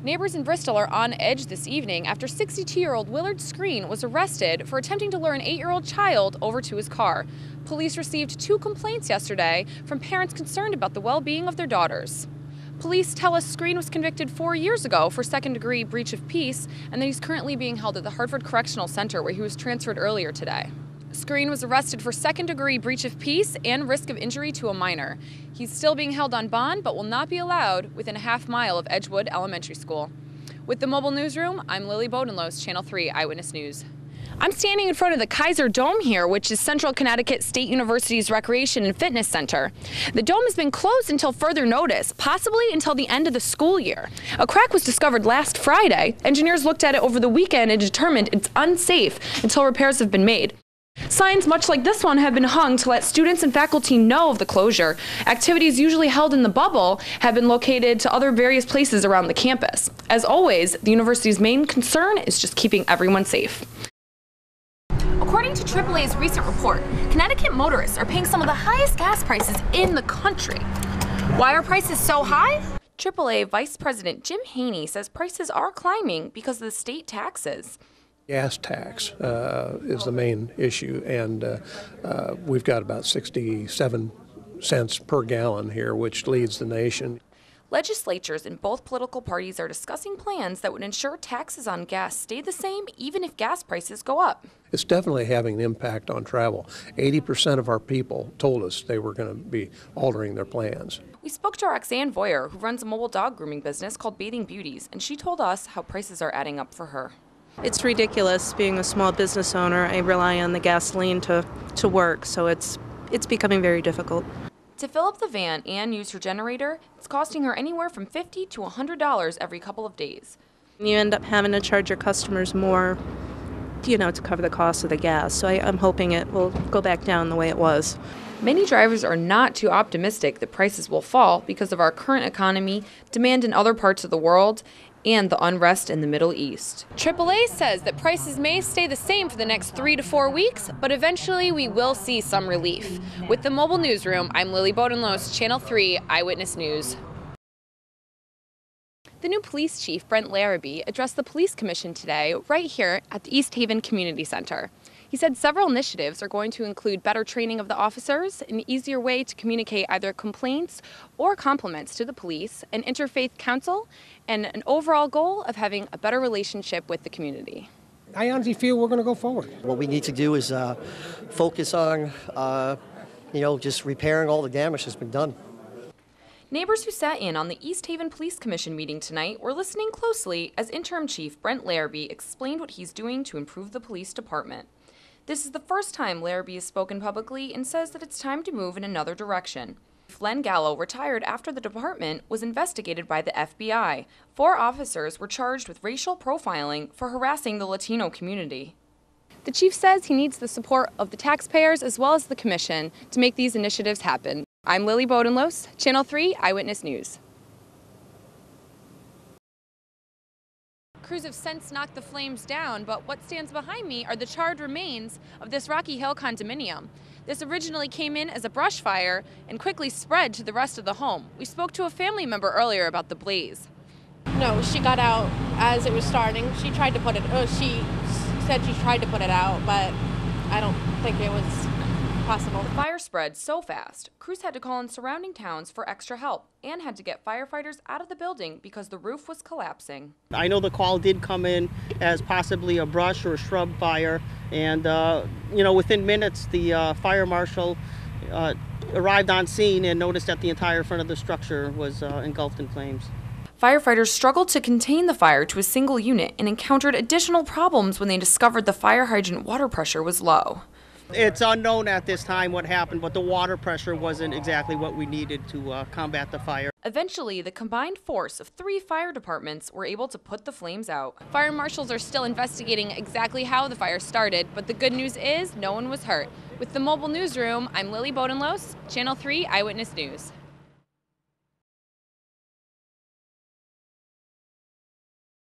Neighbors in Bristol are on edge this evening after 62-year-old Willard Screen was arrested for attempting to lure an 8-year-old child over to his car. Police received 2 complaints yesterday from parents concerned about the well-being of their daughters. Police tell us Screen was convicted 4 years ago for second-degree breach of peace and that he's currently being held at the Hartford Correctional Center, where he was transferred earlier today. Screen was arrested for second-degree breach of peace and risk of injury to a minor. He's still being held on bond, but will not be allowed within a half mile of Edgewood Elementary School. With the mobile newsroom, I'm Lily Bodenlos, Channel 3 Eyewitness News. I'm standing in front of the Kaiser Dome here, which is Central Connecticut State University's Recreation and Fitness Center. The dome has been closed until further notice, possibly until the end of the school year. A crack was discovered last Friday. Engineers looked at it over the weekend and determined it's unsafe until repairs have been made. Signs much like this one have been hung to let students and faculty know of the closure. Activities usually held in the bubble have been located to other various places around the campus. As always, the university's main concern is just keeping everyone safe. According to AAA's recent report, Connecticut motorists are paying some of the highest gas prices in the country. Why are prices so high? AAA Vice President Jim Haney says prices are climbing because of the state taxes. Gas tax is the main issue, and we've got about 67 cents per gallon here, which leads the nation. Legislatures in both political parties are discussing plans that would ensure taxes on gas stay the same even if gas prices go up. It's definitely having an impact on travel. 80% of our people told us they were going to be altering their plans. We spoke to Roxanne Voyer, who runs a mobile dog grooming business called Bathing Beauties, and she told us how prices are adding up for her. It's ridiculous. Being a small business owner, I rely on the gasoline to work, so it's becoming very difficult. To fill up the van and use her generator, it's costing her anywhere from $50 to $100 every couple of days. You end up having to charge your customers more, to cover the cost of the gas. So I'm hoping it will go back down the way it was. Many drivers are not too optimistic that prices will fall because of our current economy, demand in other parts of the world, and the unrest in the Middle East. AAA says that prices may stay the same for the next 3 to 4 weeks, but eventually we will see some relief. With the mobile newsroom, I'm Lily Bodenlos, Channel 3 Eyewitness News. The new police chief, Brent Larrabee, addressed the police commission today right here at the East Haven Community Center. He said several initiatives are going to include better training of the officers, an easier way to communicate either complaints or compliments to the police, an interfaith council, and an overall goal of having a better relationship with the community. I honestly feel we're going to go forward. What we need to do is focus on, just repairing all the damage that's been done. Neighbors who sat in on the East Haven Police Commission meeting tonight were listening closely as Interim Chief Brent Larrabee explained what he's doing to improve the police department. This is the first time Larrabee has spoken publicly and says that it's time to move in another direction. Len Gallo retired after the department was investigated by the FBI. 4 officers were charged with racial profiling for harassing the Latino community. The chief says he needs the support of the taxpayers as well as the commission to make these initiatives happen. I'm Lily Bodenlos, Channel 3 Eyewitness News. Crews have since knocked the flames down, but what stands behind me are the charred remains of this Rocky Hill condominium. This originally came in as a brush fire and quickly spread to the rest of the home. We spoke to a family member earlier about the blaze. No, she got out as it was starting. She tried to put it, she said she tried to put it out, but I don't think it was possible. The fire spread so fast, crews had to call in surrounding towns for extra help and had to get firefighters out of the building because the roof was collapsing. I know the call did come in as possibly a brush or a shrub fire, and within minutes the fire marshal arrived on scene and noticed that the entire front of the structure was engulfed in flames. Firefighters struggled to contain the fire to a single unit and encountered additional problems when they discovered the fire hydrant water pressure was low. It's unknown at this time what happened, but the water pressure wasn't exactly what we needed to combat the fire. Eventually, the combined force of 3 fire departments were able to put the flames out. Fire marshals are still investigating exactly how the fire started, but the good news is no one was hurt. With the mobile newsroom, I'm Lily Bodenlos, Channel 3 Eyewitness News.